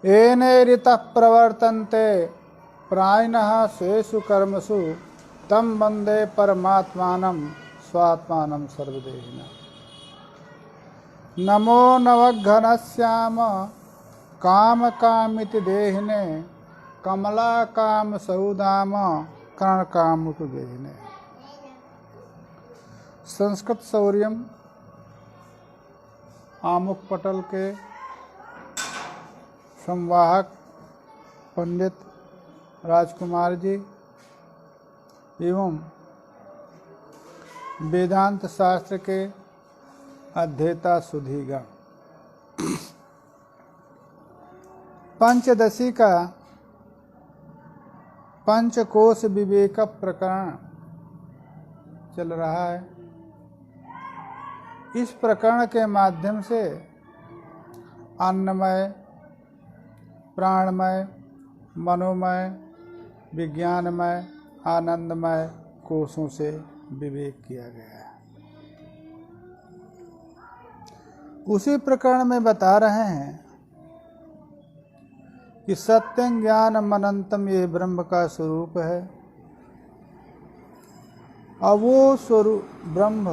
येनैरितः प्रवर्तन्ते प्रायिणः स्वेषु कर्मसु तं वन्दे परमात्मानं स्वात्मानं सर्वदेहिनः। नमो नवघनश्याम कामकामिति देहिने कमलाकाम सौदाम कर्णकामुक देहिने। संस्कृत शौर्यम आमुख पटल के संवाहक पंडित राजकुमार जी एवं वेदांत शास्त्र के अध्येता सुधीगण। पंचदशी का पंचकोश विवेक प्रकरण चल रहा है। इस प्रकरण के माध्यम से अन्नमय, प्राणमय, मनोमय, विज्ञानमय, आनंदमय कोशों से विवेक किया गया है। उसी प्रकरण में बता रहे हैं कि सत्यं ज्ञानम अनंतम ये ब्रह्म का स्वरूप है। और वो स्वरूप ब्रह्म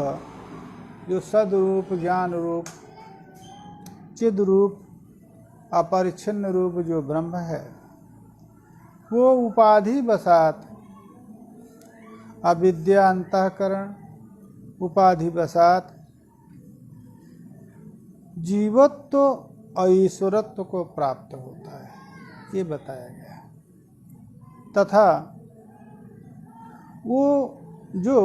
जो सदरूप, ज्ञान रूप, चिद रूप, अपरिच्छिन्न रूप जो ब्रह्म है, वो उपाधि बसात अविद्या अंतःकरण उपाधि बसात जीवत्व और ईश्वरत्व को प्राप्त होता है, ये बताया गया। तथा वो जो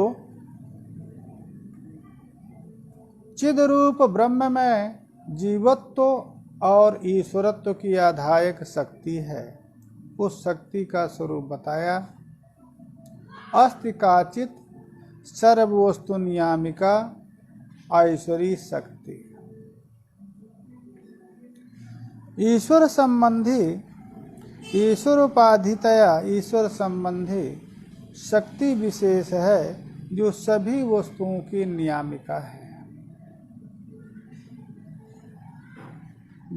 चिद रूप ब्रह्म में जीवत्व और ईश्वरत्व की आधायक शक्ति है, उस शक्ति का स्वरूप बताया। अस्ति काचित सर्ववस्तु नियामिका ऐश्वरी शक्ति। ईश्वर संबंधी, ईश्वर उपाधितया ईश्वर संबंधी शक्ति विशेष है जो सभी वस्तुओं की नियामिका है।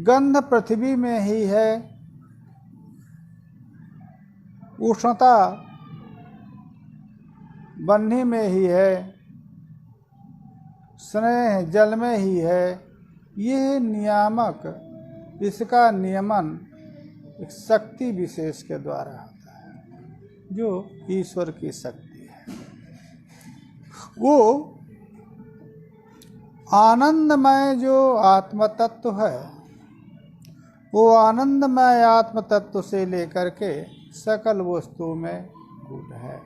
गंध पृथ्वी में ही है, उष्णता बन्ही में ही है, स्नेह जल में ही है। यह नियामक, इसका नियमन एक शक्ति विशेष के द्वारा होता है जो ईश्वर की शक्ति है। वो आनंदमय जो आत्म तत्व है, वो आनंदमय आत्म तत्व से लेकर के सकल वस्तुओं में कूट है।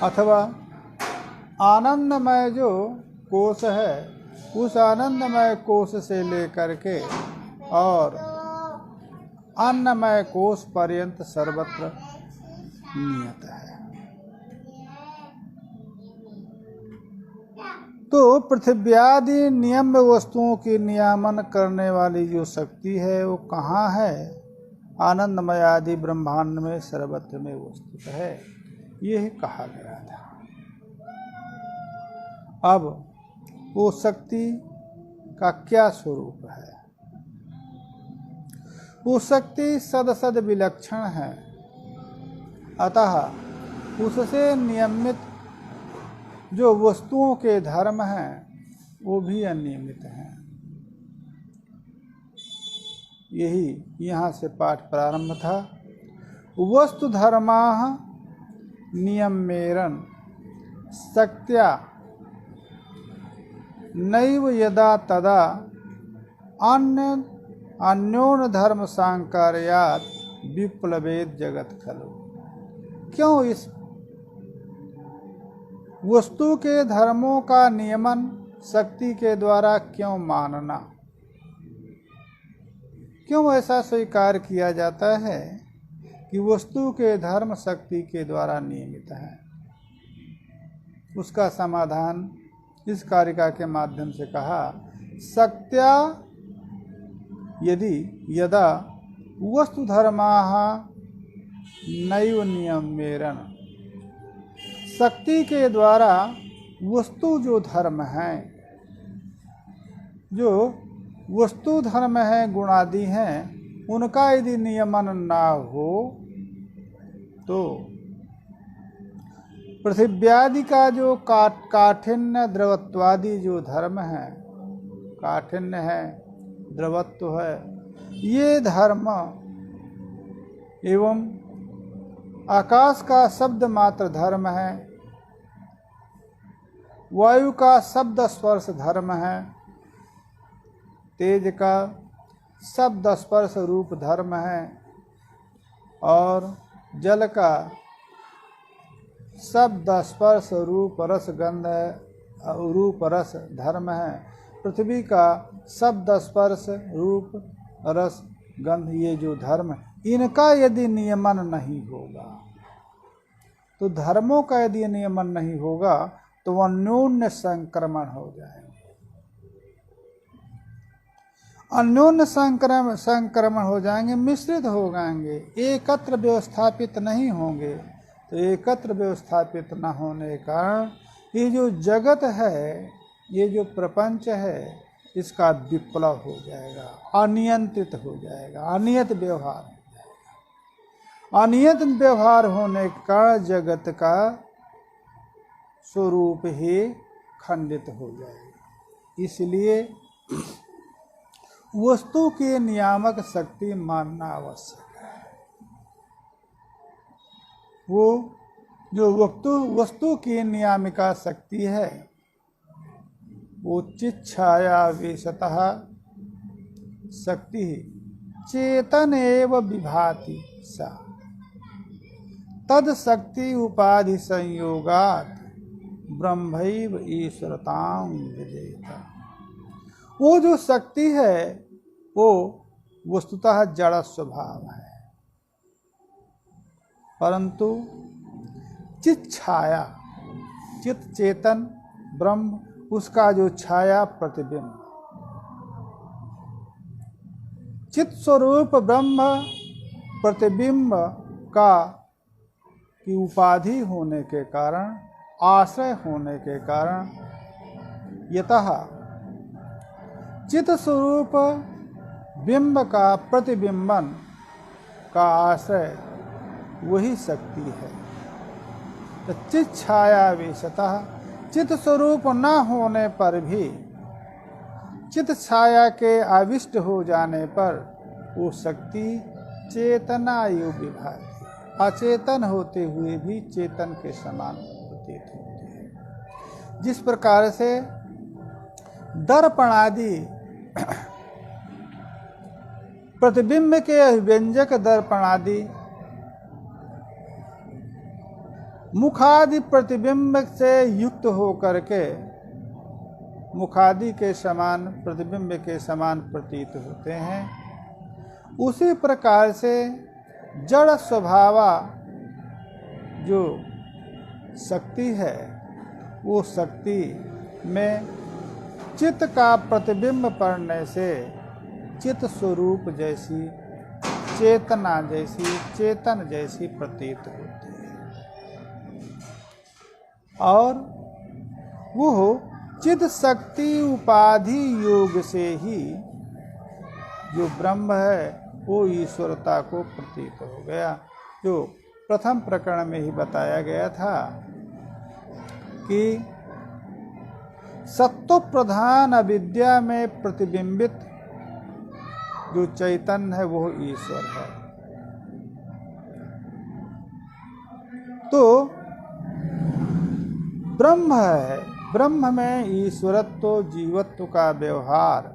अथवा आनंदमय जो कोश है, उस आनंदमय कोश से लेकर के और अन्नमय कोश पर्यंत सर्वत्र नियत है। तो पृथ्व्यादि नियम्य वस्तुओं की नियामन करने वाली जो शक्ति है वो कहाँ है? आनंदमय आदि ब्रह्मांड में सर्वत्र में वस्तु है, यह कहा गया था। अब वो शक्ति का क्या स्वरूप है? वो शक्ति सद विलक्षण है, अतः उससे नियमित जो वस्तुओं के धर्म हैं वो भी अनियमित हैं। यही यहाँ से पाठ प्रारंभ था। वस्तु धर्माः नियमेरन शक्त्या नैव यदा तदा अन्योन धर्म सांकार्यात विप्लवेद जगत खलु। क्यों इस वस्तु के धर्मों का नियमन शक्ति के द्वारा क्यों मानना? क्यों ऐसा स्वीकार किया जाता है कि वस्तु के धर्म शक्ति के द्वारा नियमित है? उसका समाधान इस कारिका के माध्यम से कहा। शक्त्या यदि यदा वस्तु धर्माः नैव नियमेरन, शक्ति के द्वारा वस्तु जो धर्म हैं, जो वस्तु धर्म है, गुणादि हैं, उनका यदि नियमन ना हो तो पृथिव्यादि का जो काठिन्य द्रवत्वादि जो धर्म है, काठिन्य है, द्रवत्व है, ये धर्म एवं आकाश का शब्द मात्र धर्म है, वायु का शब्द स्पर्श धर्म है, तेज का शब्द स्पर्श रूप धर्म है और जल का शब्द स्पर्श रूप रस गंध रूप रस धर्म है, पृथ्वी का शब्द स्पर्श रूप रस गंध ये जो धर्म है, इनका यदि नियमन नहीं होगा तो धर्मों का यदि नियमन नहीं होगा तो अन्योन्य संक्रमण हो जाएंगे, अन्योन्य संक्रमण हो जाएंगे, मिश्रित हो जाएंगे, एकत्र व्यवस्थापित नहीं होंगे। तो एकत्र व्यवस्थापित न होने का ये जो जगत है, ये जो प्रपंच है, इसका विप्लव हो जाएगा, अनियंत्रित हो जाएगा, अनियत व्यवहार हो जाएगा। अनियत व्यवहार होने का जगत का स्वरूप ही खंडित हो जाएगा। इसलिए वस्तु की नियामक शक्ति मानना आवश्यक है। वो जो वस्तु की नियामिका शक्ति है वो चिच्छाया विशतः शक्ति चेतन एव विभाति सा तद शक्ति उपाधि संयोगात् ब्रह्मैव ईश्वरतां विजेता। वो जो शक्ति है वो वस्तुतः जड़ स्वभाव है, परंतु चित छाया, चित चेतन ब्रह्म, उसका जो छाया प्रतिबिंब, चित स्वरूप ब्रह्म प्रतिबिंब का की उपाधि होने के कारण, आश्रय होने के कारण, यतः चित स्वरूप बिंब का प्रतिबिंबन का आश्रय वही शक्ति है। तो चित छाया विशतः, चित स्वरूप न होने पर भी चित छाया के आविष्ट हो जाने पर वो शक्ति चेतना योग विभाति, अचेतन होते हुए भी चेतन के समान प्रतीत होती है। जिस प्रकार से दर्पण आदि प्रतिबिंब के अभिव्यंजक दर्पण आदि मुखादि प्रतिबिंब से युक्त होकर के मुखादि के समान, प्रतिबिंब के समान प्रतीत होते हैं, उसी प्रकार से जड़ स्वभावा जो शक्ति है वो शक्ति में चित्त का प्रतिबिंब पड़ने से चित्त स्वरूप जैसी, चेतना जैसी, चेतन जैसी प्रतीत होती है। और वो चित्त शक्ति उपाधि योग से ही जो ब्रह्म है वो ईश्वरता को प्रतीत हो गया। जो प्रथम प्रकरण में ही बताया गया था कि सत्व प्रधान अविद्या में प्रतिबिंबित जो चैतन्य है वो ईश्वर है। तो ब्रह्म है, ब्रह्म में ईश्वरत्व जीवत्व का व्यवहार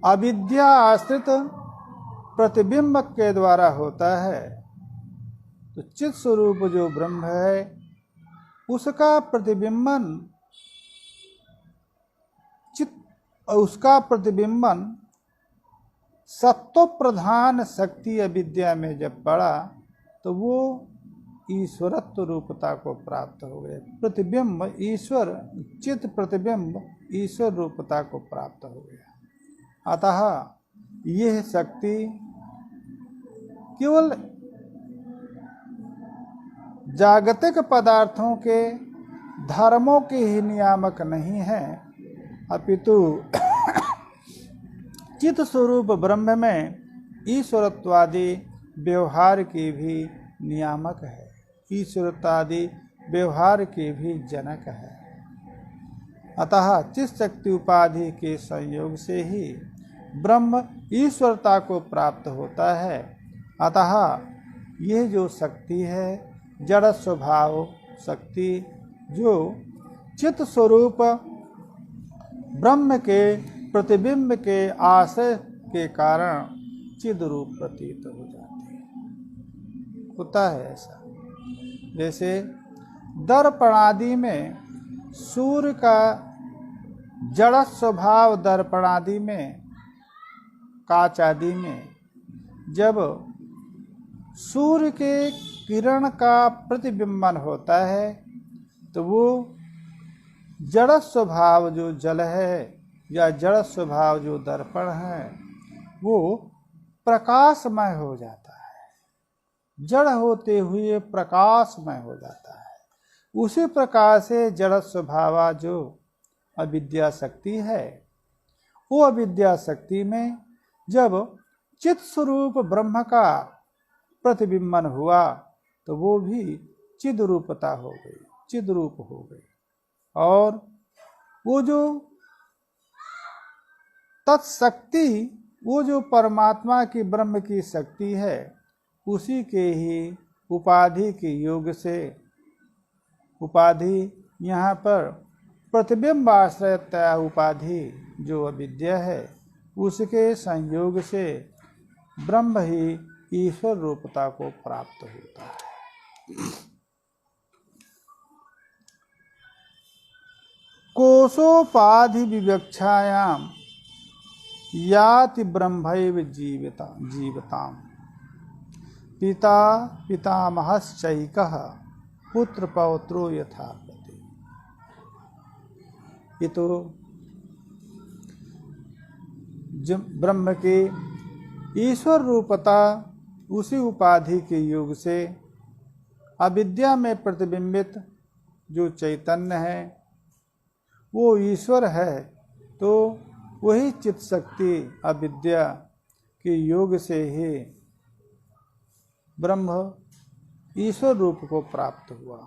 अविद्या आश्रित प्रतिबिंब के द्वारा होता है। तो चित स्वरूप जो ब्रह्म है उसका प्रतिबिंबन, उसका प्रतिबिंबन सत्व प्रधान शक्ति अविद्या में जब पड़ा तो वो ईश्वरत्व रूपता को प्राप्त हो गए। प्रतिबिंब ईश्वर, चित्त प्रतिबिंब ईश्वर रूपता को प्राप्त हो गया। अतः यह शक्ति केवल जागतिक पदार्थों के धर्मों के ही नियामक नहीं है, अपितु चित स्वरूप ब्रह्म में ईश्वरत्वादि व्यवहार की भी नियामक है, ईश्वरत्वादि व्यवहार की भी जनक है। अतः चित शक्ति उपाधि के संयोग से ही ब्रह्म ईश्वरता को प्राप्त होता है। अतः यह जो शक्ति है, जड़ स्वभाव शक्ति, जो चित स्वरूप ब्रह्म के प्रतिबिंब के आश्रय के कारण चिद रूप प्रतीत हो जाती है। होता है ऐसा, जैसे दर्पण आदि में सूर्य का जड़ स्वभाव, दर्पण आदि में, कांच आदि में जब सूर्य के किरण का प्रतिबिंबन होता है तो वो जड़ स्वभाव जो जल है या जड़ स्वभाव जो दर्पण है वो प्रकाशमय हो जाता है, जड़ होते हुए प्रकाशमय हो जाता है। उसी प्रकार से जड़ स्वभाव जो अविद्या शक्ति है, वो अविद्या शक्ति में जब चित स्वरूप ब्रह्म का प्रतिबिंबन हुआ तो वो भी चिद रूपता हो गई, चिद रूप हो गई। और वो जो तत्शक्ति, वो जो परमात्मा की ब्रह्म की शक्ति है, उसी के ही उपाधि के योग से, उपाधि यहाँ पर प्रतिबिंब आश्रयतया उपाधि जो अविद्या है, उसके संयोग से ब्रह्म ही ईश्वर रूपता को प्राप्त होता है। कोशोपाधि विवक्षायाम याति ब्रह्मैव जीवताम पिता पितामहश्चैकः पुत्र पौत्रो यथापति। ये तो ब्रह्म के ईश्वर रूपता उसी उपाधि के योग से अविद्या में प्रतिबिंबित जो चैतन्य है वो ईश्वर है, तो वही चित्त शक्ति अविद्या के योग से ही ब्रह्म ईश्वर रूप को प्राप्त हुआ।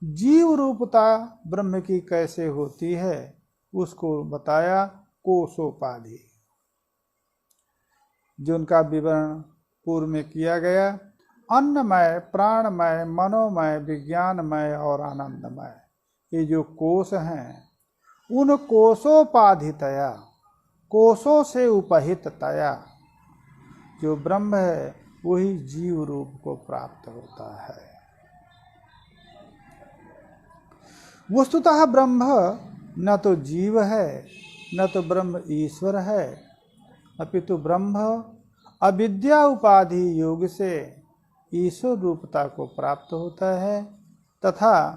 जीव रूपता ब्रह्म की कैसे होती है उसको बताया कोशोपाधि, जो उनका विवरण पूर्व में किया गया। अन्नमय, प्राणमय, मनोमय, विज्ञानमय और आनंदमय, ये जो कोश हैं, उन कोशोपाधितया, कोशों से उपहिततया जो ब्रह्म है वही जीव रूप को प्राप्त होता है। वस्तुतः ब्रह्म न तो जीव है न तो ब्रह्म ईश्वर है, अपितु ब्रह्म अविद्या उपाधि योग से ईश्वर रूपता को प्राप्त होता है तथा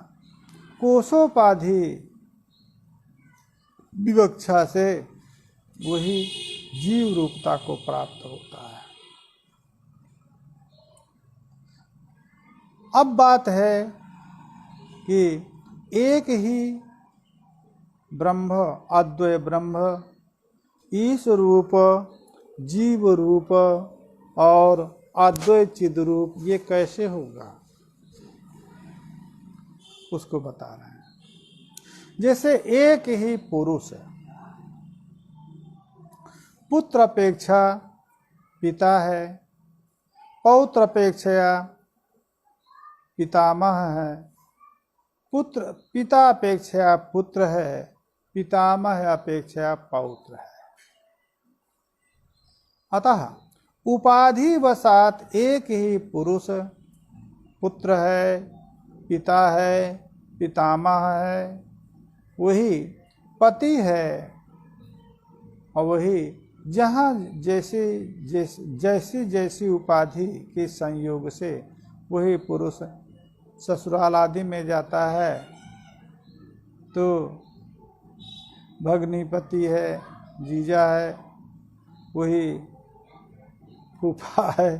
कोशोपाधि विवक्षा से वही जीव रूपता को प्राप्त होता है। अब बात है कि एक ही ब्रह्म, अद्वय ब्रह्म, ईश्वर रूप, जीव रूप और अद्वय चिद रूप, ये कैसे होगा उसको बता रहे हैं। जैसे एक ही पुरुष है, पुत्र अपेक्षा पिता है, पौत्र अपेक्षा पितामह है, पुत्र पिता अपेक्षा पुत्र है, पितामह अपेक्षा पौत्र है। अतः उपाधि वसात एक ही पुरुष पुत्र है, पिता है, पितामह है, वही पति है और वही जहाँ जैसी जैसी उपाधि के संयोग से वही पुरुष ससुराल आदि में जाता है तो भग्नीपति है, जीजा है, वही फूफा है।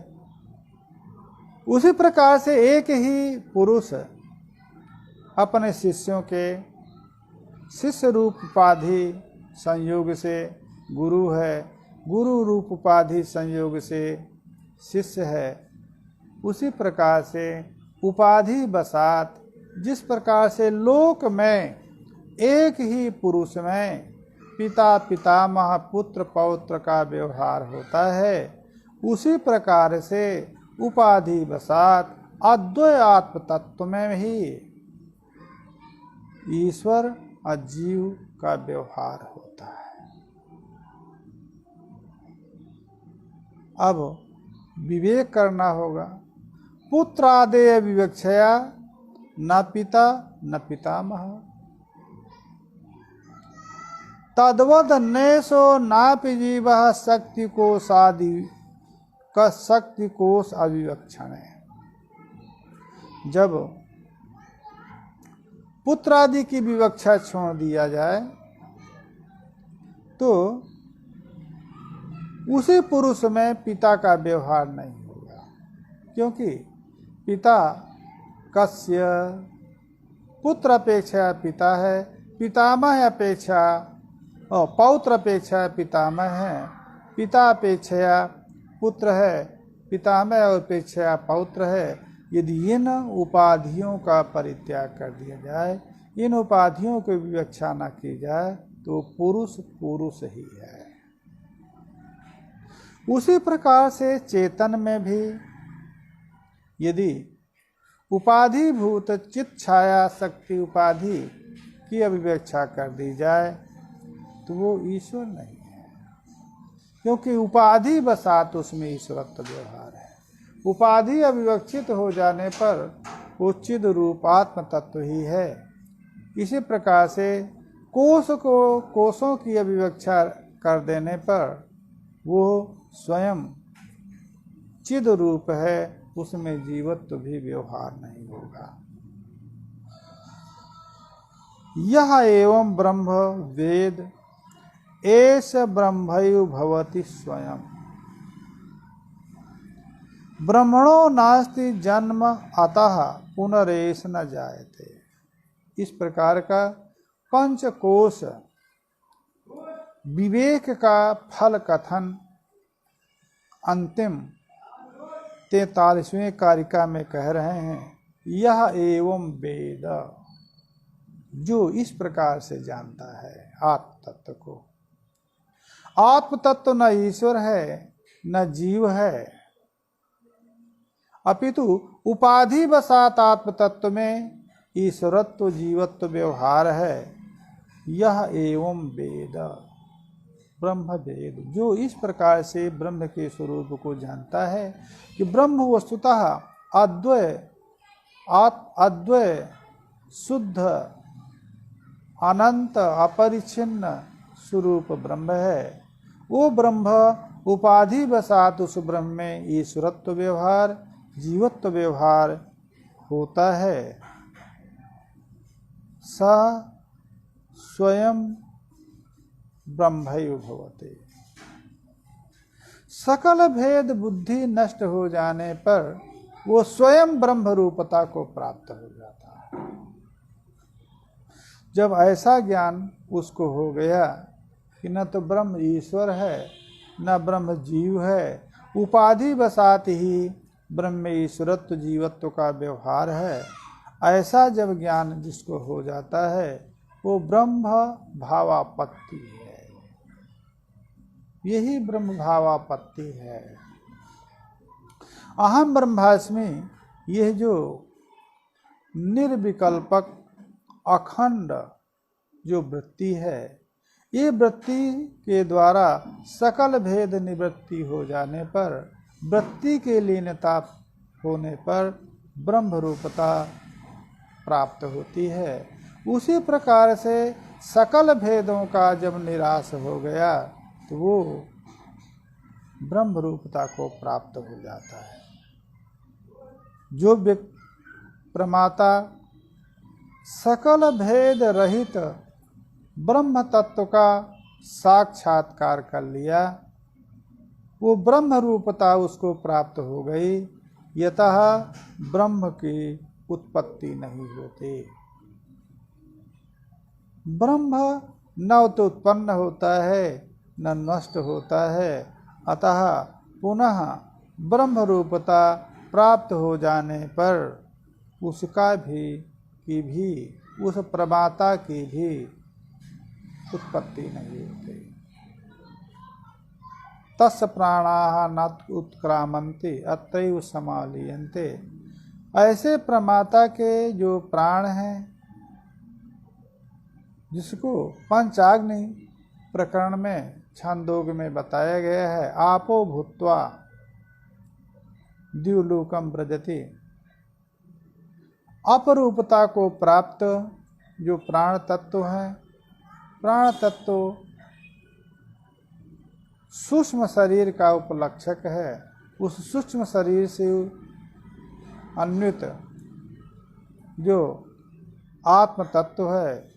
उसी प्रकार से एक ही पुरुष अपने शिष्यों के शिष्य रूप उपाधि संयोग से गुरु है, गुरु रूप उपाधि संयोग से शिष्य है। उसी प्रकार से उपाधि बसात जिस प्रकार से लोक में एक ही पुरुष में पिता पितामह पुत्र पौत्र का व्यवहार होता है, उसी प्रकार से उपाधि बसात अद्वैत आत्म तत्व में ही ईश्वर और जीव का व्यवहार होता है। अब विवेक करना होगा। पुत्रादेय विवक्षया न पिता न पितामह तद्वद नेशो नापि जीवः शक्ति कोशादि का शक्ति कोश अविवक्षण है। जब पुत्र आदि की विवक्षा छोड़ दिया जाए तो उसी पुरुष में पिता का व्यवहार नहीं होगा, क्योंकि पिता कस्य पुत्र अपेक्षा पिता है, पितामह अपेक्षा पौत्र अपेक्षा पितामह है, पिता अपेक्षा पुत्र है, पितामह और अपेक्षा पौत्र है। यदि इन उपाधियों का परित्याग कर दिया जाए, इन उपाधियों की विवक्षा न की जाए, तो पुरुष पुरुष ही है। उसी प्रकार से चेतन में भी यदि उपाधिभूत चित्त छाया शक्ति उपाधि की अभिव्यक्षा कर दी जाए तो वो ईश्वर नहीं है, क्योंकि उपाधि बसात उसमें ईश्वरत्व व्यवहार है। उपाधि अविवक्षित हो जाने पर वो चिद रूप आत्म तत्व ही है। इसी प्रकार से कोश को कोशों की अभिव्यक्षा कर देने पर वो स्वयं चिद रूप है, उसमें जीवत्व भी व्यवहार नहीं होगा। यह एवं ब्रह्म वेद एष ब्रह्मैव भवति स्वयं ब्रह्मणो नास्ति जन्म अतः पुनरेष न जायते। इस प्रकार का पंचकोश विवेक का फल कथन अंतिम 43वें कारिका में कह रहे हैं। यह एवं वेद, जो इस प्रकार से जानता है आत्म तत्व को। आत्म तत्व न ईश्वर है न जीव है, अपितु उपाधि बसात आत्म तत्व में ईश्वरत्व जीवत्व व्यवहार है। यह एवं वेद ब्रह्म वेद, जो इस प्रकार से ब्रह्म के स्वरूप को जानता है कि ब्रह्म वस्तुतः अद्वैत शुद्ध अनंत अपरिच्छिन्न स्वरूप ब्रह्म है। वो ब्रह्म उपाधि बसात उस ब्रह्म में ईश्वरत्व व्यवहार जीवत्व व्यवहार होता है। स स्वयं ब्रह्मैव भवति। सकल भेद बुद्धि नष्ट हो जाने पर वो स्वयं ब्रह्म रूपता को प्राप्त हो जाता है। जब ऐसा ज्ञान उसको हो गया कि न तो ब्रह्म ईश्वर है न ब्रह्म जीव है, उपाधि बसात ही ब्रह्म में ईश्वरत्व जीवत्व का व्यवहार है, ऐसा जब ज्ञान जिसको हो जाता है वो ब्रह्म भावापत्ति है। यही ब्रह्म भावापत्ति है। अहम ब्रह्मास्मि, यह जो निर्विकल्पक अखंड जो वृत्ति है, ये वृत्ति के द्वारा सकल भेद निवृत्ति हो जाने पर, वृत्ति के लीनता होने पर ब्रह्म रूपता प्राप्त होती है। उसी प्रकार से सकल भेदों का जब निराश हो गया तो वो ब्रह्म रूपता को प्राप्त हो जाता है। जो प्रमाता सकल भेद रहित ब्रह्म तत्व का साक्षात्कार कर लिया, वो ब्रह्म रूपता उसको प्राप्त हो गई। यतः ब्रह्म की उत्पत्ति नहीं होती। ब्रह्म न तो उत्पन्न होता है न नष्ट होता है। अतः पुनः ब्रह्म रूपता प्राप्त हो जाने पर उसका भी उस प्रमाता की भी उत्पत्ति नहीं होती। तस्य प्राणाः न उत्क्रामन्ति अतएव समालीयन्ते। ऐसे प्रमाता के जो प्राण हैं, जिसको पंचाग्नि प्रकरण में छांदोग में बताया गया है, आपो भूत्वा द्युलोकम व्रजति, अपरूपता को प्राप्त जो प्राण तत्व हैं, प्राण तत्व सूक्ष्म शरीर का उपलक्षक है। उस सूक्ष्म शरीर से अन्वित जो आत्म तत्व है,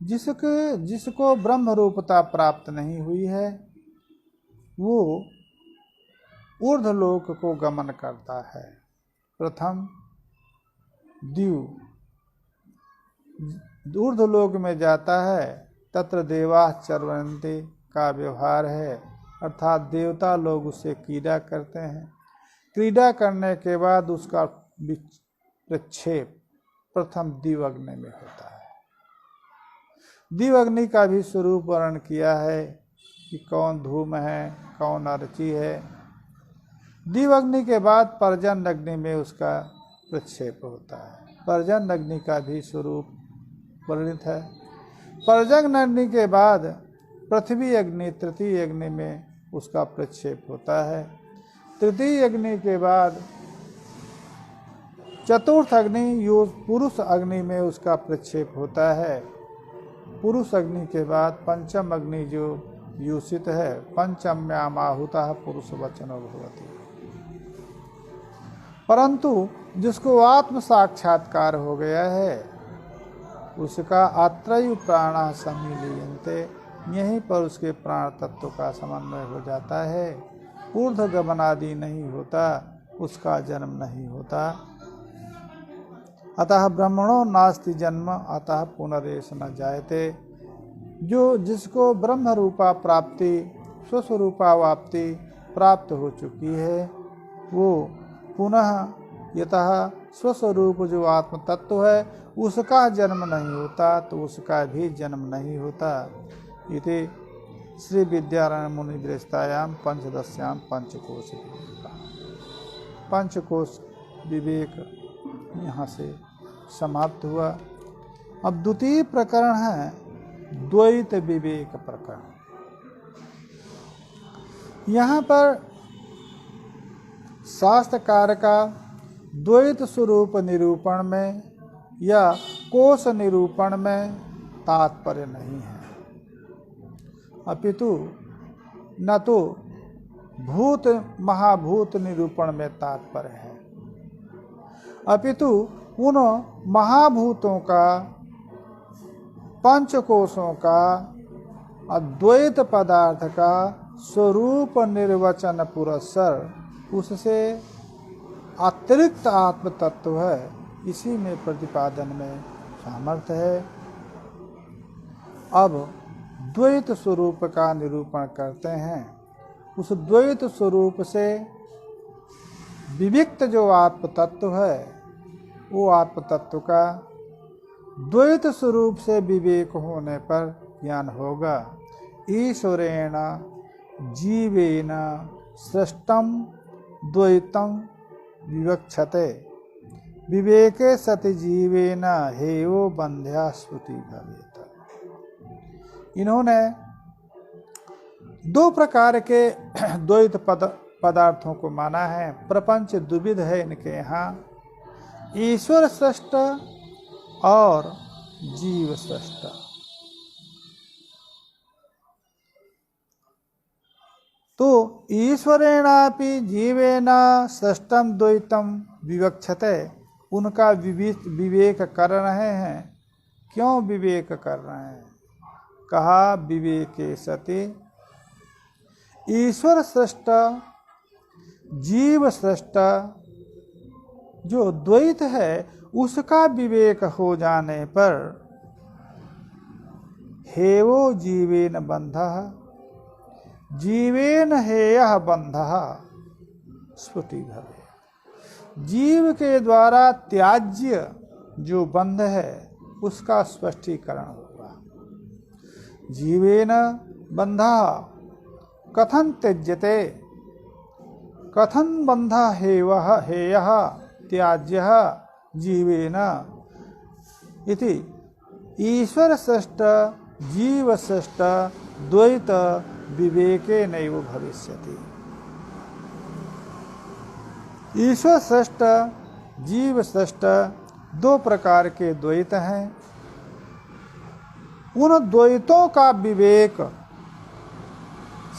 जिसको ब्रह्म रूपता प्राप्त नहीं हुई है, वो ऊर्ध्वलोक को गमन करता है। प्रथम द्यु ऊर्ध्वलोक में जाता है, तत्र देवाः चर्वन्ति का व्यवहार है, अर्थात देवता लोग उससे क्रीड़ा करते हैं। क्रीड़ा करने के बाद उसका प्रक्षेप प्रथम दिवग्नि में होता है। दिवग्नि का भी स्वरूप वर्णन किया है कि कौन धूम है, कौन अर्ची है। दिवग्नि के बाद पर्जन्य अग्नि में उसका प्रक्षेप होता है। पर्जन्य अग्नि का भी स्वरूप वर्णित है। पर्जन्य अग्नि के बाद पृथ्वी अग्नि, तृतीय अग्नि में उसका प्रक्षेप होता है। तृतीय अग्नि के बाद चतुर्थ अग्नि यो पुरुष अग्नि में उसका प्रक्षेप होता है। पुरुष अग्नि के बाद पंचम अग्नि जो यूषित है, पंचम्याम आहुतः पुरुष वचनो भवति। परंतु जिसको आत्म साक्षात्कार हो गया है, उसका अत्रैव प्राणः सम्मील्यन्ते, यहीं पर उसके प्राण तत्व का समन्वय हो जाता है। ऊर्ध्वगमन आदि नहीं होता, उसका जन्म नहीं होता। अतः ब्रह्मणो नास्ति जन्म अतः पुनरेष न जायते। जिसको ब्रह्म रूपा प्राप्ति, स्वस्वरूपा वाप्ति प्राप्त हो चुकी है, वो पुनः यतः स्वस्वरूप जो आत्म तत्व है, उसका जन्म नहीं होता, तो उसका भी जन्म नहीं होता। इति श्री विद्यारण्य मुनि विरस्तायाम पंचदश्याम पंचकोश पंचकोश विवेक यहाँ से समाप्त हुआ। अब द्वितीय प्रकरण है द्वैत विवेक प्रकरण। यहाँ पर शास्त्रकार का द्वैत स्वरूप निरूपण में या कोश निरूपण में तात्पर्य नहीं है, अपितु न तो भूत महाभूत निरूपण में तात्पर्य है, अपितु उन महाभूतों का, पंचकोशों का, अद्वैत पदार्थ का स्वरूप निर्वचन पुरस्सर उससे अतिरिक्त आत्म तत्व है, इसी में प्रतिपादन में सामर्थ्य है। अब द्वैत स्वरूप का निरूपण करते हैं। उस द्वैत स्वरूप से विविक्त जो आत्म तत्व है, वो आत्म तत्व का द्वैत स्वरूप से विवेक होने पर ज्ञान होगा। ईश्वरेण जीवेन सृष्टम द्वैतम विवक्षते, विवेके सति जीवेन हेयो बंध्या श्रुति भवेत। इन्होंने दो प्रकार के द्वैत पदार्थों को माना है। प्रपंच द्विविध है इनके यहाँ, ईश्वर सृष्ट और जीव सृष्ट। तो ईश्वरेणापि जीवेन सृष्टम द्वैतम विवक्षते, उनका विवेक कर रहे हैं। क्यों विवेक कर रहे हैं? कहा विवेके सति ईश्वर सृष्ट जीव सृष्ट जो द्वैत है, उसका विवेक हो जाने पर हेवो जीवेन बंधः जीवेन हेयः बंधः स्फुटी भवे। जीव के द्वारा त्याज्य जो बंध है उसका स्पष्टीकरण होगा। जीवेन बंधः कथं त्यज्यते, कथं बंधः हेयः त्याज्यः जीवेन इति ईश्वर सृष्ट जीव सृष्ट द्वैत विवेके नैव भविष्यति। ईश्वर सृष्ट जीव सृष्ट दो प्रकार के द्वैत हैं। उन द्वैतों का विवेक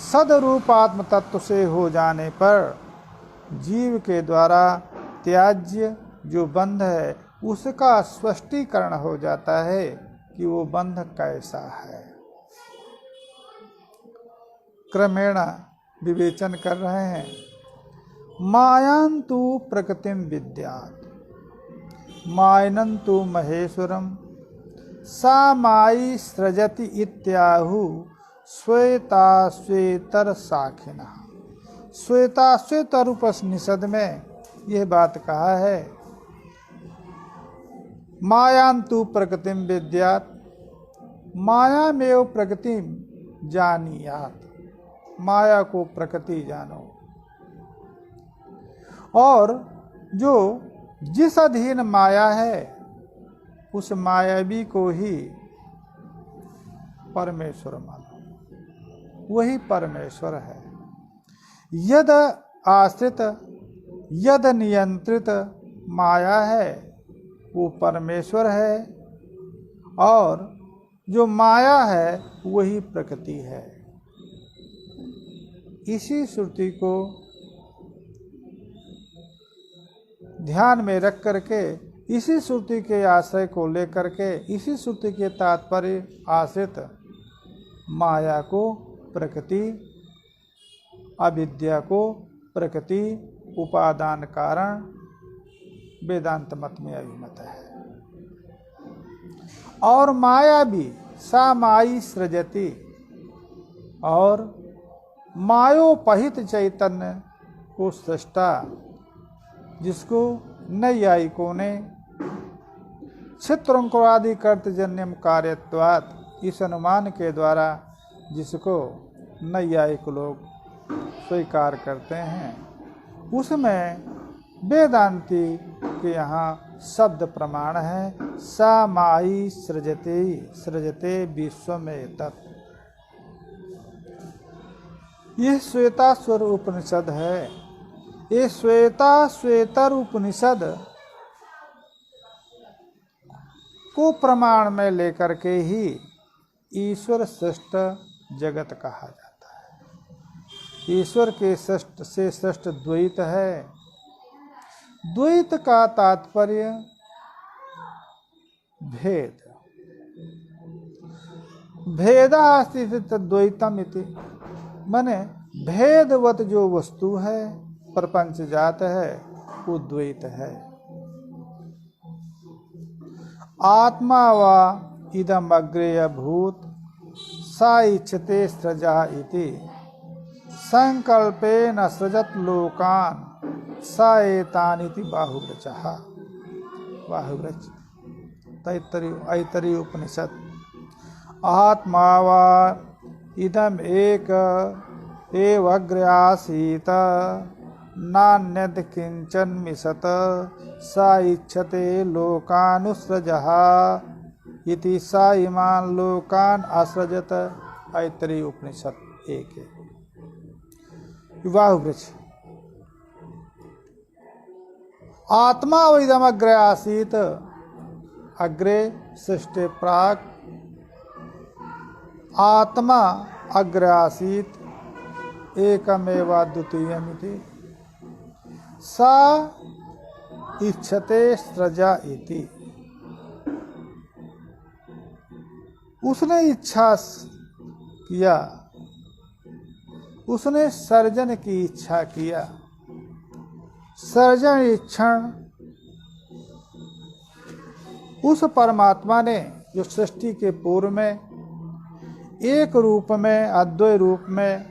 सदरूपात्म तत्व से हो जाने पर जीव के द्वारा त्याज्य जो बंध है उसका स्पष्टीकरण हो जाता है कि वो बंध कैसा है। क्रमेण विवेचन कर रहे हैं। मायांतु प्रकृतिम विद्यात् मायनन्तु महेश्वरम सा मायी सृजति इत्याहु श्वेताश्वेतर साखिनः। श्वेताश्वेतर उपनिषद में यह बात कहा है। मायांतु प्रकृतिम विद्यात् मायामेव प्रकृतिम जानीयात्। माया को प्रकृति जानो। और जो जिस अधीन माया है उस मायावी को ही परमेश्वर मानो। वही परमेश्वर है। यद आश्रित यद नियंत्रित माया है वो परमेश्वर है और जो माया है वही प्रकृति है। इसी श्रुति को ध्यान में रख करके इसी श्रुति के आश्रय को लेकर के इसी श्रुति के तात्पर्य आश्रित माया को प्रकृति, अविद्या को प्रकृति, उपादान कारण वेदांत मत में अभिमत है। और माया भी सा माई सृजति और मायोपहित चैतन्य को सृष्टा जिसको नैयायिकों ने क्षेत्रंकुरादि कर्तजन्यम कार्यत्वात् इस अनुमान के द्वारा जिसको नैयायिक लोग स्वीकार करते हैं उसमें वेदांती के यहाँ शब्द प्रमाण है। सा माई सृजते सृजते विश्व में तत्। यह श्वेताश्वर उपनिषद है। ये श्वेताश्वेतर उपनिषद को प्रमाण में लेकर के ही ईश्वर सृष्ट जगत कहा जाता है। ईश्वर के सृष्ट से सृष्ट द्वैत है। द्वैत का तात्पर्य भेद। भेदास्ति द्वैतम इति माने भेदवत जो वस्तु है प्रपंच जात है वो द्वैत है। आत्मा वा इदम अग्रेय भूत सा इच्छते सृजा इति संकल्पेन सृजत लोकान सा एतानिति बाहुव्रचः। बाहुव्रच ऐतरेय उपनिषद। आत्मा वा इदम एक एव अग्रे आसीत नान्यद किंचन मिशत सा इच्छते लोकानुसृजः इति सा इमान लोकान असृजत। ऐतरेय उपनिषद 1। विवाह वृक्ष। आत्मा इदम अग्रे आसीत अग्रे सृष्टि प्राक आत्मा अग्रे आसीत एकमेव द्वितीयमिति सा इच्छते सृजा इति। उसने इच्छा किया, उसने सर्जन की इच्छा किया। सर्जन इच्छण उस परमात्मा ने जो सृष्टि के पूर्व में एक रूप में, अद्वैत रूप में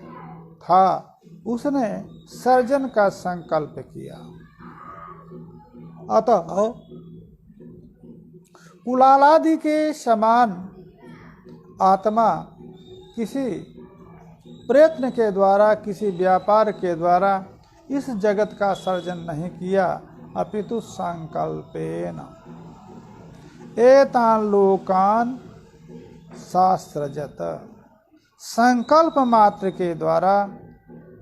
था, उसने सर्जन का संकल्प किया। अतः कुलालादि के समान आत्मा किसी प्रयत्न के द्वारा, किसी व्यापार के द्वारा इस जगत का सर्जन नहीं किया, अपितु संकल्पेन एतान लोकान शास्त्रजत, संकल्प मात्र के द्वारा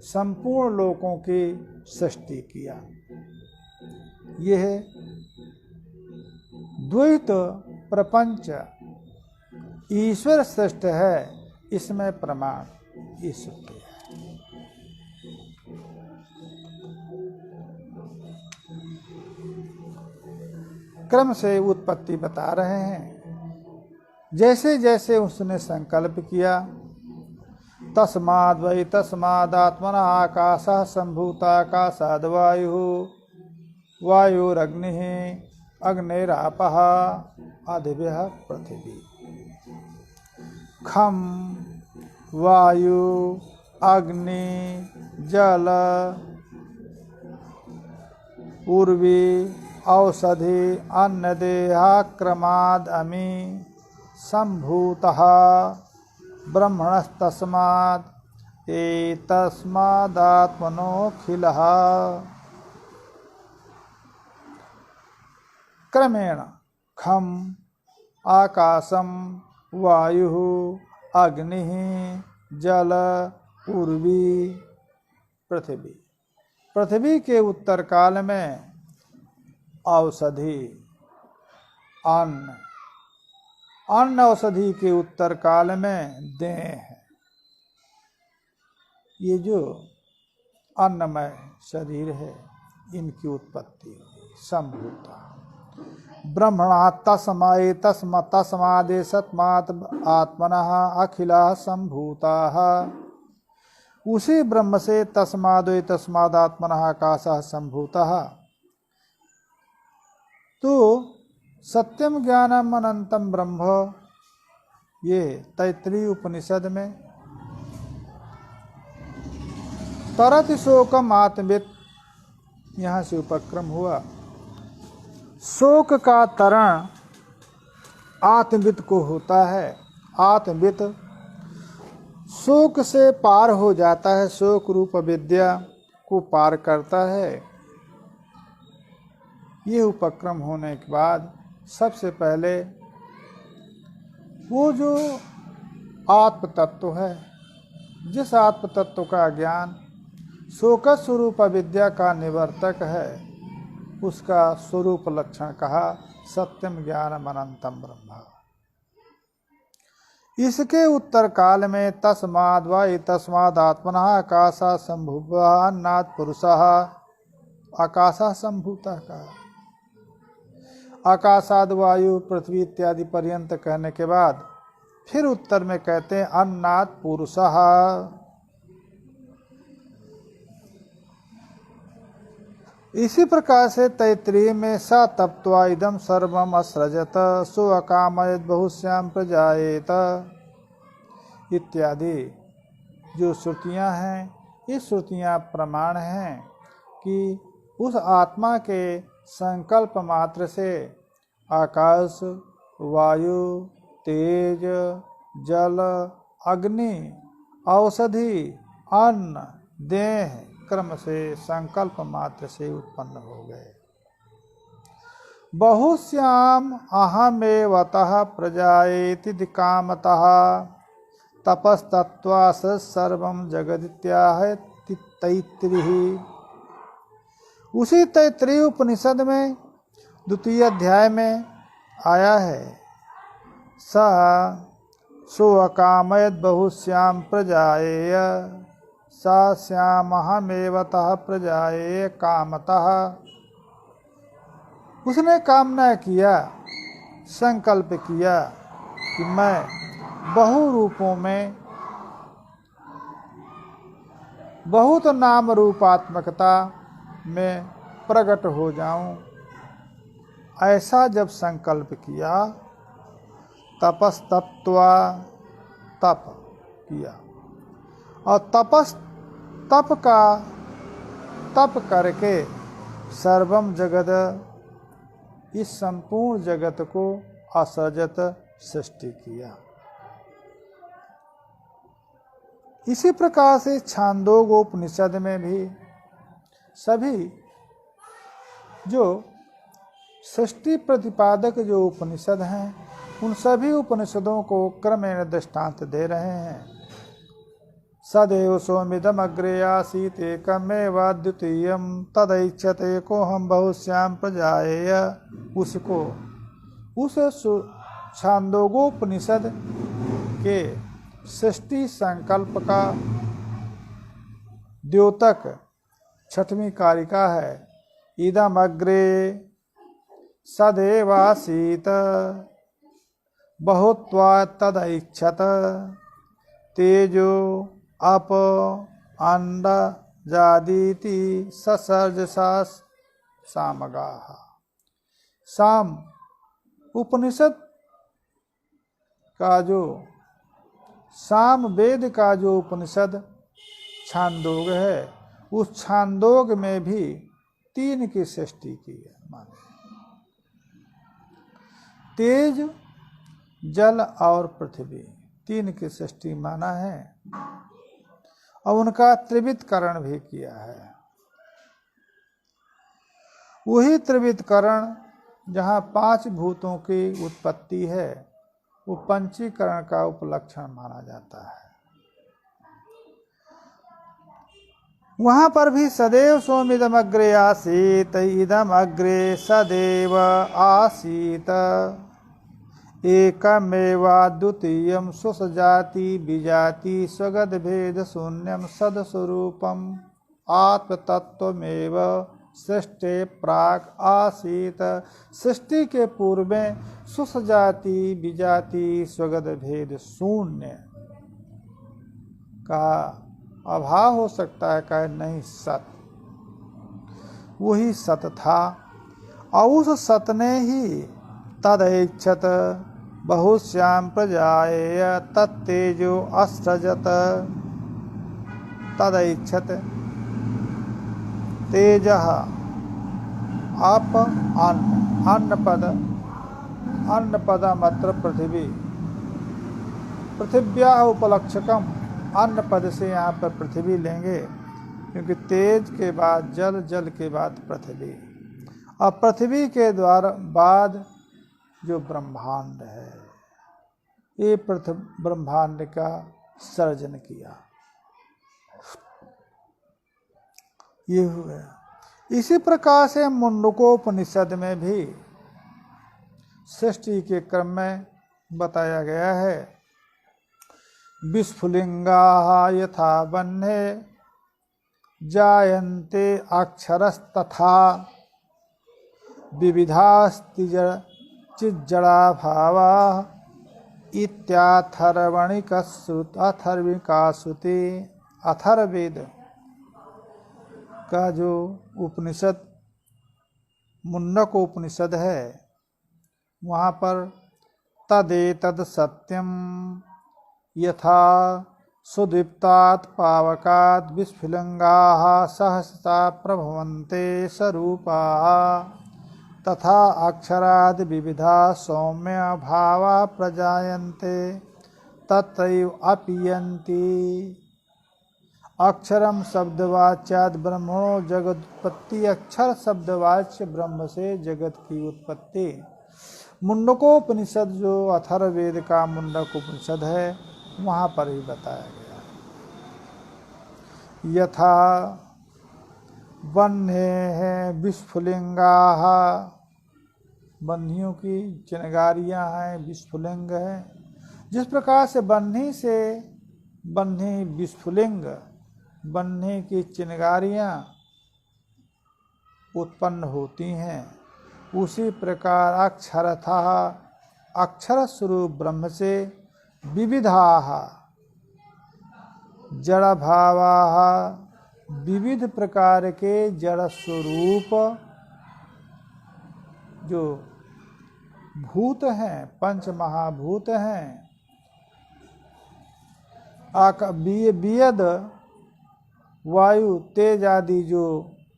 संपूर्ण लोकों की सृष्टि किया। यह द्वैत प्रपंच ईश्वर श्रेष्ठ है, इसमें प्रमाण ईश्वर के है। क्रम से उत्पत्ति बता रहे हैं। जैसे जैसे उसने संकल्प किया, तस्माद् वै तस्मादात्मना आकाशः सम्भूताकाशाद् वायुः वायुरग्निः अग्निरापः आदिभ्यः पृथिवी। खम वायु अग्नि जल उर्वी औषधि अन्नदेहाक्रमाद् अमी सम्भूतः ब्रह्मणस्तस्माद् एतस्मादात्मनोऽखिलः। क्रमेण खम आकाशम वायु अग्नि जल उर्वी पृथ्वी। पृथ्वी के उत्तर काल में औषधि अन्न, अन्न औषधि के उत्तर काल में देह है। ये जो अन्नमय शरीर है, इनकी उत्पत्ति हुई। संभूता ब्रह्मणा तस्मादेशत्मात् आत्मनः अखिलाः संभूताः। उसी ब्रह्म से तस्मादात्मनः आकाशः संभूतः। तो सत्यम ज्ञानम अनंतम ब्रह्म, ये तैत्तिरीय उपनिषद में तरति शोकम आत्मवित्, यहाँ से उपक्रम हुआ। शोक का तरण आत्मवित् को होता है। आत्मवित् शोक से पार हो जाता है, शोक रूप विद्या को पार करता है। ये उपक्रम होने के बाद सबसे पहले वो जो आत्म तत्व है, जिस आत्म तत्व का ज्ञान शोक स्वरूप विद्या का निवर्तक है, उसका स्वरूप लक्षण कहा सत्यम ज्ञानम अनंतम ब्रह्म। इसके उत्तर काल में तस्माद् वै तस्मादात्मनः आकाशः सम्भूतः अन्नात् पुरुषः, आकाशः सम्भूतः का आकाशाद वायु पृथ्वी इत्यादि पर्यंत कहने के बाद फिर उत्तर में कहते हैं अन्नात् पुरुषः। इसी प्रकार से तैत्तिरीय में स तप्त्वा इदं सर्वम् असृजत सो अकामयत् बहुश्याम प्रजायेत इत्यादि जो श्रुतियां हैं, ये श्रुतियां प्रमाण हैं कि उस आत्मा के संकल्प मात्र से आकाश, वायु, तेज, जल, अग्नि, औषधि, अन्न, देह क्रम से संकल्प मात्र से उत्पन्न हो गए। बहुश्याम अहमेवतः प्रजायेति कामतः तपस्तत्त्वा सर्वं जगदित्याह तैत्तिरीः। उसी तैत्तिरीय उपनिषद में द्वितीय अध्याय में आया है सो अकामयत् बहुश्याम प्रजायेय सा श्यामहमेवतः प्रजाये कामतः। उसने कामना किया, संकल्प किया कि मैं बहु रूपों में, बहुत नाम रूपात्मकता में प्रकट हो जाऊं। ऐसा जब संकल्प किया तपस्तप्त्वा तप किया और तप करके सर्वम जगत, इस संपूर्ण जगत को असृजत सृष्टि किया। इसी प्रकार से छांदोग्योपनिषद में भी सभी जो सृष्टि प्रतिपादक जो उपनिषद हैं उन सभी उपनिषदों को क्रमेण दृष्टांत दे रहे हैं। सदैव सोमिदम अग्रे आसीत् एकमेव द्वितीयं तदैच्छते को हम बहुश्याम प्रजाएय, उसको उस छांदोग्योपनिषद के सृष्टि संकल्प का द्योतक छठवीं कारिका है। इदम अग्रे सदैवासीत बहुत्वा तदैच्छत तेजो अप अंड जादीति ससर्जसा सामगाः। साम उपनिषद का जो साम वेद का जो उपनिषद छांदोग है, उस छांदोग में भी 3 की सृष्टि की है। तेज, जल और पृथ्वी 3 की सृष्टि माना है और उनका त्रिविधकरण भी किया है। वही त्रिविधकरण जहाँ 5 भूतों की उत्पत्ति है, वो पंचीकरण का उपलक्षण माना जाता है। वहां पर भी सदैव सोमिदम अग्रे आसीत, इदम अग्रे सदैव आसीत एकमेवा द्वितीयं स्वसजाति विजाति स्वगत भेद शून्यम सदस्वरूपम आत्मतत्वमेव सृष्टि प्राक आसीत। सृष्टि के पूर्व में सुसजाति विजाति स्वगत भेद शून्य का अभाव हो सकता है, कहे नहीं, सत वही सत था और उस सत ने ही तदैच्छत बहुश्याम प्रजाएय तत्तेजो असृजत। तदैच्छत तेजः अप अन्न पदम अत्र पृथ्वी, पृथिव्याः उपलक्षकम, अन्न पद से यहाँ पर पृथ्वी लेंगे क्योंकि तेज के बाद जल, जल के बाद पृथ्वी और पृथ्वी के द्वारा बाद जो ब्रह्मांड है, ये ब्रह्मांड का सर्जन किया। ये हुआ। इसी प्रकार से मुंडकोपनिषद में भी सृष्टि के क्रम में बताया गया है। विस्फुलिंगाः यथा वह्ने जायन्ते अक्षरस्तथा विविधास्तिजड़ा भावाः अथर्विकाश्रुति। अथर्ववेद का जो उपनिषद मुंडकोपनिषद है, वहाँ पर तदेतद सत्यम यथा सुदीप्तात् पावकात् विस्फुलिंगाः सहसा प्रभवन्ते स्वरूपाः तथा अक्षरादि विविधा सौम्य भावा प्रजायन्ते तत्रैव अपीयन्ति। अक्षरम शब्दवाच्याद ब्रह्मणो जगदुत्पत्ति। अक्षर शब्दवाच्य ब्रह्म से जगत की उत्पत्ति। मुंडकोपनिषद जो अथर्ववेद का मुंडकोपनिषद है, वहाँ पर ही बताया गया। यथा वह्ने हैं विस्फुलिंगाः, बन्हियों की चिनगारियाँ हैं, विस्फुलिंग है। जिस प्रकार से बन्ही विस्फुलिंग, बन्ही की चिनगारियाँ उत्पन्न होती हैं, उसी प्रकार अक्षरतः अक्षर स्वरूप ब्रह्म से विविधाः जड़ भावाः विविध प्रकार के जड़ स्वरूप जो भूत हैं, पंच महाभूत हैं, वियद वायु तेज आदि जो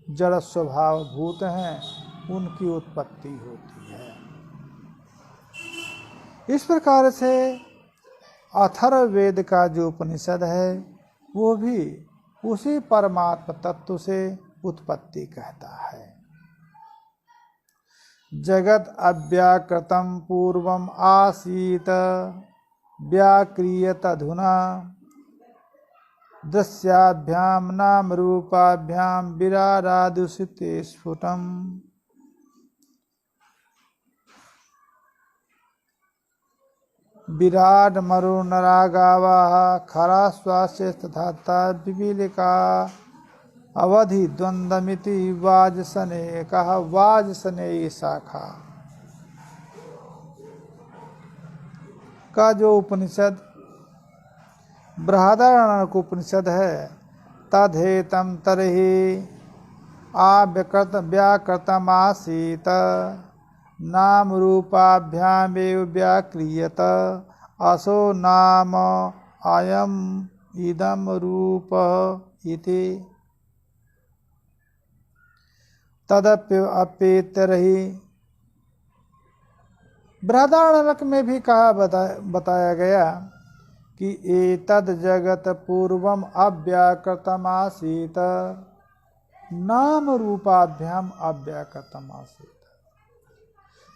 जड़ स्वभाव भूत हैं उनकी उत्पत्ति होती है। इस प्रकार से अथर्ववेद का जो उपनिषद है वो भी उसी परमात्म तत्व से उत्पत्ति कहता है। जगत अव्याकृतम पूर्वम आसीत व्याक्रियत अधुना दस्याभ्याम नाम रूपाभ्याम विरारादुषिते स्फुटम। विराड मरु नरागावा खरा स्वास्य तथा पिपीलिका अवधि द्वंद्वमिति वाजसने कहा। वाजसने शाखा का जो उपनिषद बृहदारण्यक उपनिषद है तद्धेतम तरहि व्याकृतम आसीत नाम रूपाभ्यामेव व्याक्रियत असो नाम अयम इदम रूप इति तदप्यपेतरहि। बृहदारण्यक में भी कहा बताया गया कि एतद जगत पूर्वम अव्याकृतम आसीत नाम रूपाभ्याम अव्याकृतम आसीत।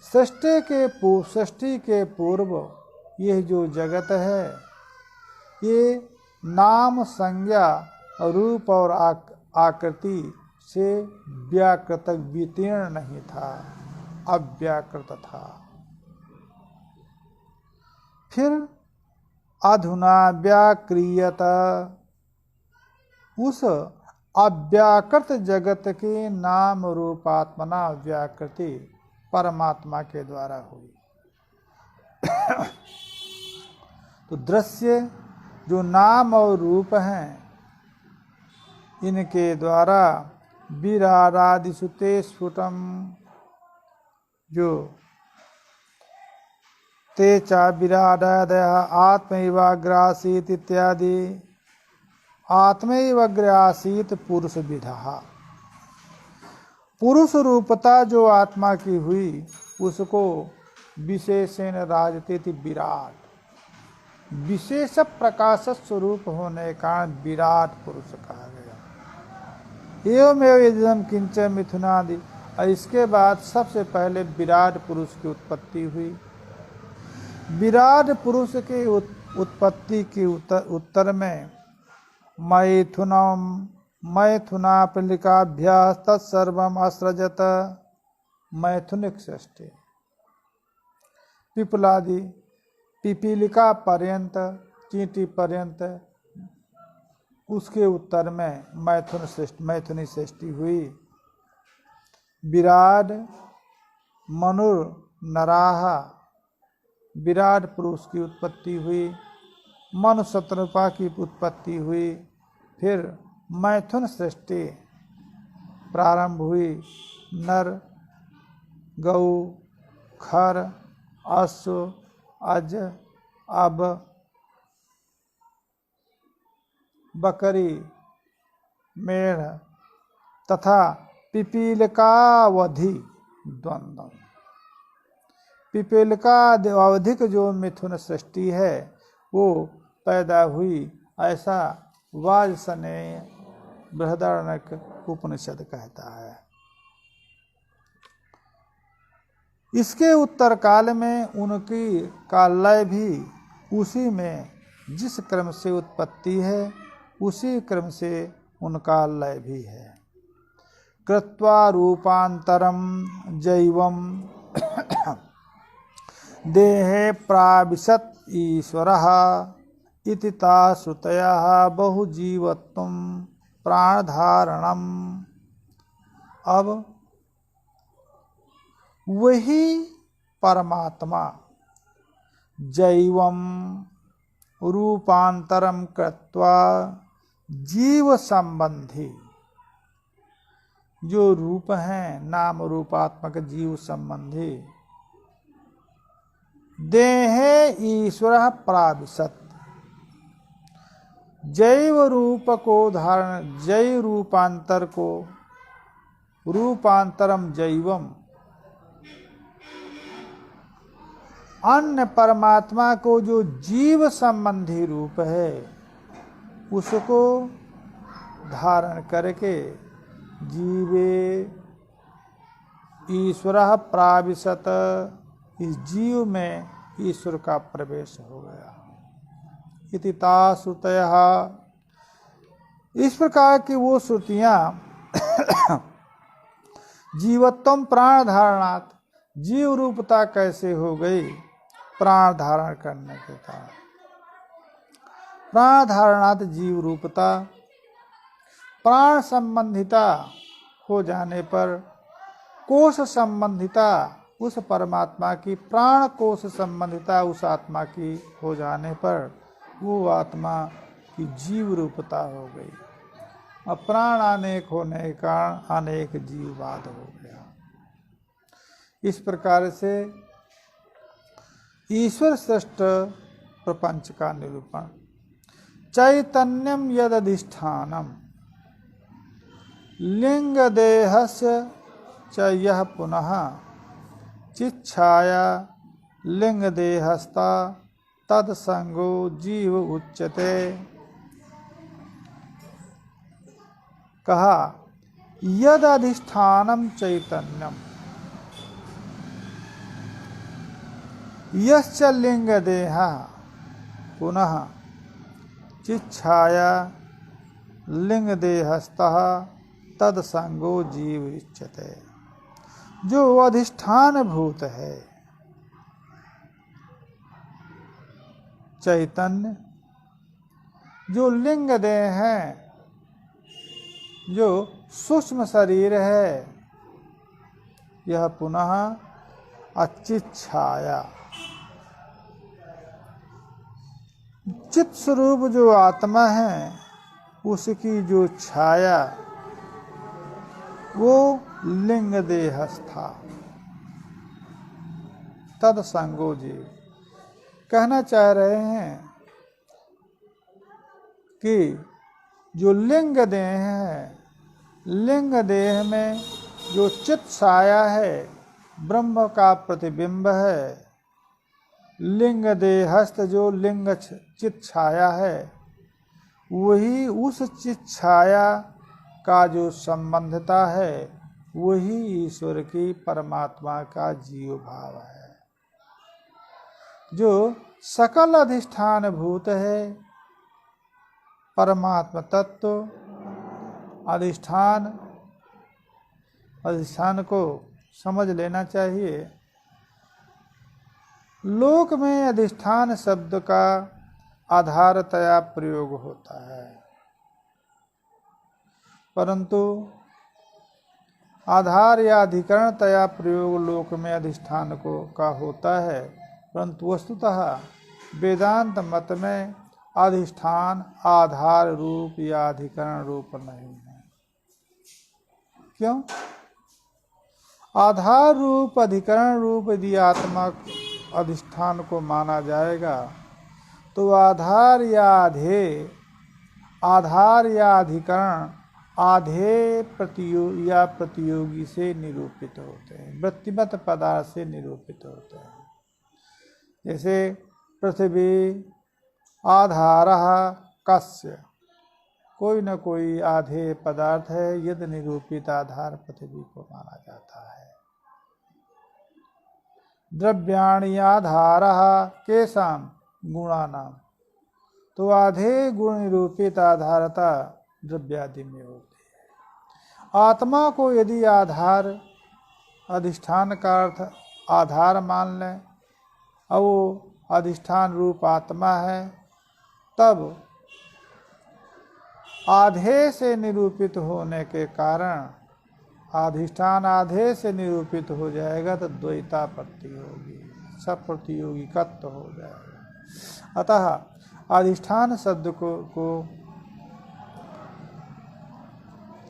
सृष्टि के पूर्व यह जो जगत है ये नाम संज्ञा रूप और आकृति से व्याकृत वितीर्ण नहीं था, अव्याकृत था। फिर अधुना व्याक्रियत उस अव्याकृत जगत के नाम रूपात्मना व्याकृति परमात्मा के द्वारा हुई। तो दृश्य जो नाम और रूप हैं इनके द्वारा विरारादिसुते स्फुटम जो तेचा विराडादय आत्मैवाग्रासीत इत्यादि आत्मैवाग्रासीत पुरुष विधा। पुरुष रूपता जो आत्मा की हुई उसको विशेषण राजते थी विराट। विशेष प्रकाश स्वरूप होने का विराट पुरुष कहा गया। एवमेव यजम किंच मिथुनादि। और इसके बाद सबसे पहले विराट पुरुष की उत्पत्ति हुई। विराट पुरुष की उत्पत्ति के उत्तर में मैथुना प्रलिकाभ्यास तत्सर्वम असृजत। मैथुनिक सृष्टि पिपलादि पिपीलिका पर्यंत चींटी पर्यंत उसके उत्तर में मैथुनी सृष्टि हुई। विराट मनुर नराहा विराट पुरुष की उत्पत्ति हुई। मनु शतरूपा की उत्पत्ति हुई। फिर मैथुन सृष्टि प्रारंभ हुई। नर गौ खर अश्व अज अब बकरी मेढ़ तथा पिपीलिकावधि द्वंद्व। पिपीलिका अवधिक जो मिथुन सृष्टि है वो पैदा हुई। ऐसा वाजसनेय बृहदारण्यक उपनिषद कहता है। इसके उत्तर काल में उनकी का लय भी उसी में जिस क्रम से उत्पत्ति है उसी क्रम से उनका लय भी है। कृत्वा रूपांतरम जैवम देहे प्राविशत ईश्वरः इति ता श्रुतयः बहुजीवत्वं प्राणधारणम। अब वही परमात्मा जैवम रूपांतरम कृत्वा जीव संबंधी जो रूप हैं नाम रूपात्मक जीव संबंधी देहे ईश्वर प्राविशत जैव रूप को धारण, जैव रूपांतर को, रूपांतरम जैवम, अन्य परमात्मा को जो जीव संबंधी रूप है उसको धारण करके जीवे ईश्वर प्राविशत, इस जीव में ईश्वर का प्रवेश हो गया। इति ता श्रुतयः, इस प्रकार की वो श्रुतियां जीवत्वम प्राण धारणात्, जीव रूपता कैसे हो गई प्राण धारण करने के कारण। प्राण धारणात् जीव रूपता, प्राण संबंधिता हो जाने पर, कोश संबंधिता उस परमात्मा की, प्राण कोश संबंधिता उस आत्मा की हो जाने पर वो आत्मा की जीव रूपता हो गई। अब प्राण अनेक होने के कारण अनेक जीववाद हो गया। इस प्रकार से ईश्वर श्रेष्ठ प्रपंच का निरूपण। चैतन्यम यदधिष्ठानम लिंग देहस्य च यह पुनः चिच्छाया लिंग देहस्ता तत्संगो जीव उच्यते। कहा यद अधिष्ठानम चैतन्यम यश्च लिंग देह पुनः चिच्छाया लिंग देहस्तः तत्संगो जीव उच्यते। जो अधिष्ठान भूत है चैतन्य, जो लिंग देह है, जो सूक्ष्म शरीर है, यह पुनः अचित छाया, चित स्वरूप जो आत्मा है उसकी जो छाया वो लिंग देहस्था तत्संगो जीव। कहना चाह रहे हैं कि जो लिंग देह है, लिंग देह में जो चित छाया है, ब्रह्म का प्रतिबिंब है, लिंग देहस्थ जो लिंग चित छाया है, वही उस चित छाया का जो संबंधता है वही ईश्वर की परमात्मा का जीव भाव है। जो सकल अधिष्ठान भूत है परमात्मा तत्व, अधिष्ठान को समझ लेना चाहिए। लोक में अधिष्ठान शब्द का आधारतया प्रयोग होता है, परंतु आधार या अधिकरणतया प्रयोग लोक में अधिष्ठान को का होता है, परंतु वस्तुतः वेदांत मत में अधिष्ठान आधार रूप या अधिकरण रूप नहीं है। क्यों? आधार रूप अधिकरण रूप यदि आत्मा अधिष्ठान को माना जाएगा तो आधार या अधिकरण आधे प्रतियोगी से निरूपित होते हैं, वृत्तिमत पदार्थ से निरूपित होते हैं। जैसे पृथ्वी आधारः कस्य, कोई न कोई आधे पदार्थ है, यदि निरूपित आधार पृथ्वी को माना जाता है। द्रव्याणि आधारः केषां गुणानां, तो आधे गुण निरूपित आधारता द्रव्यादि में होती है। आत्मा को यदि आधार अधिष्ठान का अर्थ आधार मान लें और वो अधिष्ठान रूप आत्मा है, तब आधे से निरूपित होने के कारण अधिष्ठान आधे से निरूपित हो जाएगा तो द्वैतापत्ति होगी, सब प्रतियोगिकत्व हो जाएगा। अतः अधिष्ठान शब्द को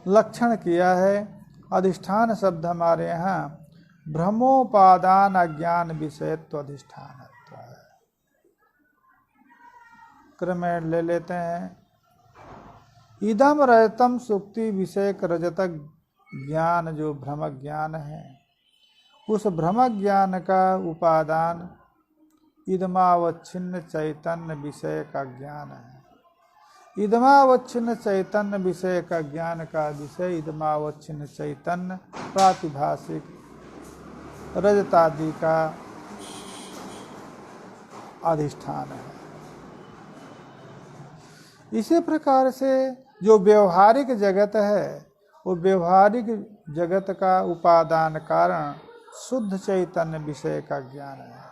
लक्षण किया है। अधिष्ठान शब्द हमारे यहाँ भ्रमोपादान अज्ञान विषयत्व अधिष्ठानत्व है। क्रमेण ले लेते हैं। इदम रजतम सुक्ति विषयक रजत ज्ञान जो भ्रम ज्ञान है, उस भ्रम ज्ञान का उपादान इदमावच्छिन्न चैतन्य विषय का ज्ञान है। इदमावच्छिन्न चैतन्य विषय का ज्ञान का विषय इदमावच्छिन्न चैतन्य प्रातिभाषिक रजतादि का अधिष्ठान है। इसी प्रकार से जो व्यवहारिक जगत है, वो व्यवहारिक जगत का उपादान कारण शुद्ध चैतन्य विषय का ज्ञान है।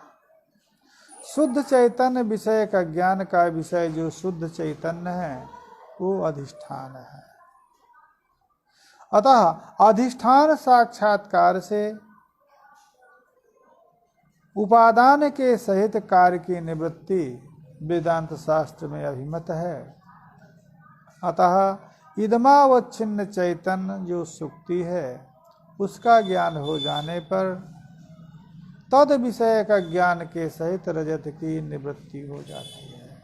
शुद्ध चैतन्य विषय का ज्ञान का विषय जो शुद्ध चैतन्य है, वो अधिष्ठान है। अतः अधिष्ठान साक्षात्कार से उपादान के सहित कार्य की निवृत्ति वेदांत शास्त्र में अभिमत है। अतः इदमावच्छिन्न चैतन्य जो सुक्ति है, उसका ज्ञान हो जाने पर तद विषय का ज्ञान के सहित रजत की निवृत्ति हो जाती है।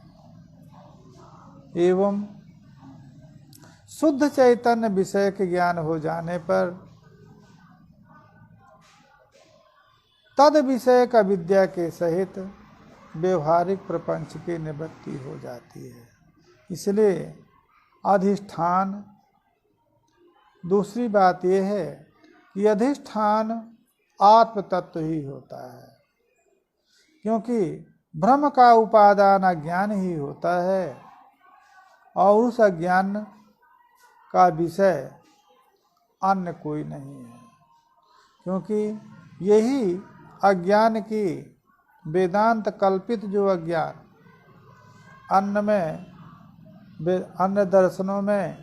एवं शुद्ध चैतन्य विषय के ज्ञान हो जाने पर तद विषय का विद्या के सहित व्यवहारिक प्रपंच की निवृत्ति हो जाती है। इसलिए अधिष्ठान, दूसरी बात यह है कि अधिष्ठान आत्म तत्व ही होता है, क्योंकि ब्रह्म का उपादान अज्ञान ही होता है और उस अज्ञान का विषय अन्य कोई नहीं है, क्योंकि यही अज्ञान की वेदांत कल्पित जो अज्ञान अन्य दर्शनों में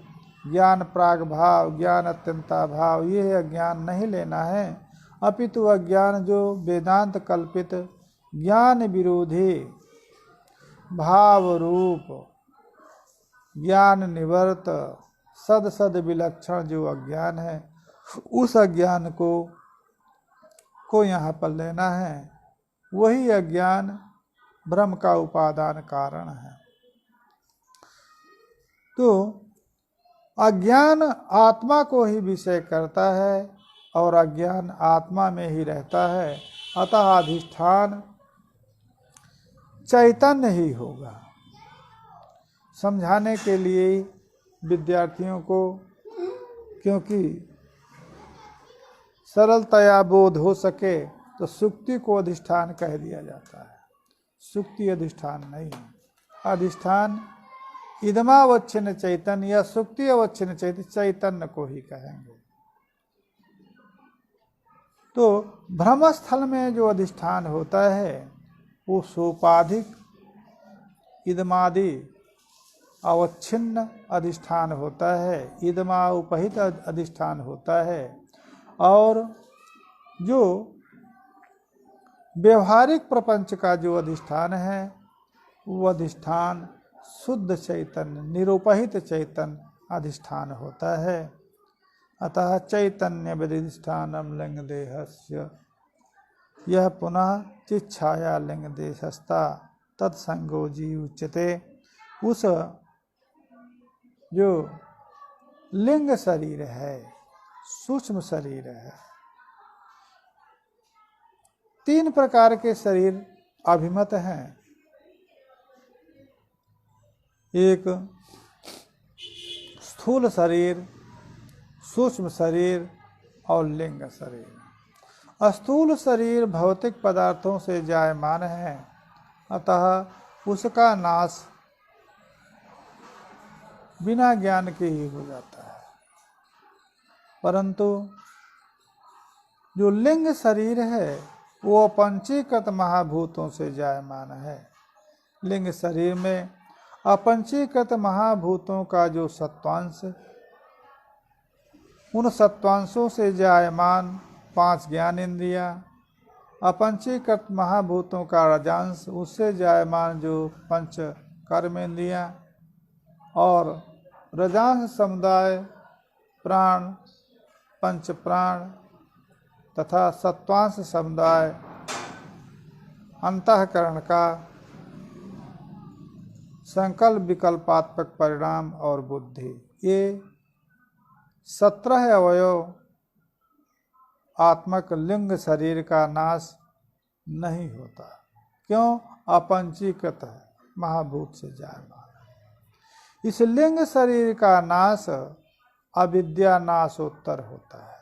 ज्ञान प्राग भाव, ज्ञान अत्यंता भाव, ये अज्ञान नहीं लेना है, अपितु अज्ञान जो वेदांत कल्पित ज्ञान विरोधी भाव रूप ज्ञान निवर्त सद सद विलक्षण जो अज्ञान है, उस अज्ञान को यहाँ पर लेना है। वही अज्ञान ब्रह्म का उपादान कारण है। तो अज्ञान आत्मा को ही विषय करता है और अज्ञान आत्मा में ही रहता है। अतः अधिष्ठान चैतन्य ही होगा। समझाने के लिए विद्यार्थियों को, क्योंकि सरलतया बोध हो सके, तो सुक्ति को अधिष्ठान कह दिया जाता है। सुक्ति अधिष्ठान नहीं है। अधिष्ठान इदमावच्छिन्न चैतन्य या सुक्ति अवच्छिन्न चैतन्य को ही कहेंगे। तो ब्रह्मस्थल में जो अधिष्ठान होता है वो सोपाधिक इदमादि अवच्छिन्न अधिष्ठान होता है, इदमा उपहित अधिष्ठान होता है। और जो व्यवहारिक प्रपंच का जो अधिष्ठान है वो अधिष्ठान शुद्ध चैतन्य निरुपहित चैतन्य अधिष्ठान होता है। अतः चैतन्य विधिष्ठानम लिंग देहस्य यह पुनः चिच्छाया लिंग देशस्ता तत्संगो जीव उच्यते। उस जो लिंग शरीर है, सूक्ष्म शरीर है, 3 प्रकार के शरीर अभिमत हैं। एक स्थूल शरीर, सूक्ष्म शरीर और लिंग शरीर। स्थूल शरीर भौतिक पदार्थों से जायमान है, अतः उसका नाश बिना ज्ञान के ही हो जाता है। परंतु जो लिंग शरीर है वो अपंचीकृत महाभूतों से जायमान है। लिंग शरीर में अपंचीकृत महाभूतों का जो सत्वांश, उन सत्वांशों से जायमान 5 ज्ञान इंद्रियां, अपंचीकृत महाभूतों का रजांश, उससे जायमान जो 5 कर्मेंद्रियां और रजांश समुदाय प्राण 5 प्राण तथा सत्वांश समुदाय अंतःकरण का संकल्प विकल्पात्मक परिणाम और बुद्धि। ये 17 अवयव आत्मक लिंग शरीर का नाश नहीं होता। क्यों? अपंचीकृत है, महाभूत से जायमान। इस लिंग शरीर का नाश अविद्या नाशोत्तर होता है।